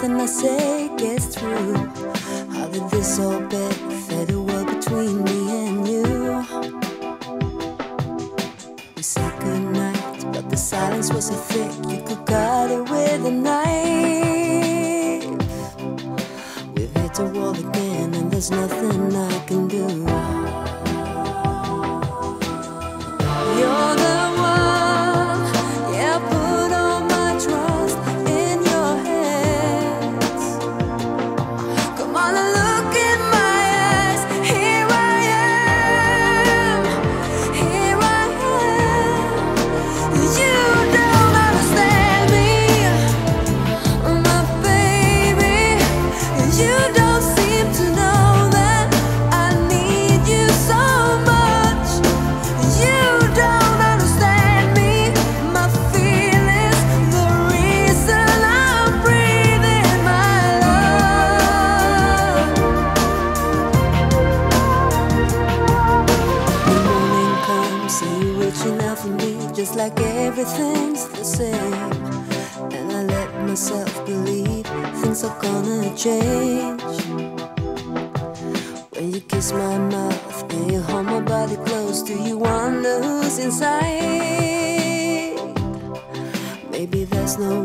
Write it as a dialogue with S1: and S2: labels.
S1: nothing I say gets through. How did this all benefit a world between me and you? We said goodnight, but the silence was so thick you could cut it with a knife. We've hit the wall again and there's nothing I can do. You're the one, yeah, put all my trust in your hands. Come on and look in my eyes. Here I am, here I am. You don't understand me, my baby. You don't seem to know that I need you so much. You don't understand me, my feelings, the reason I'm breathing my love. The morning comes and you're reaching out for me, just like everything's the same. And I let myself believe things are gonna change. When you kiss my mouth and you hold my body close, do you wonder who's inside? Maybe there's no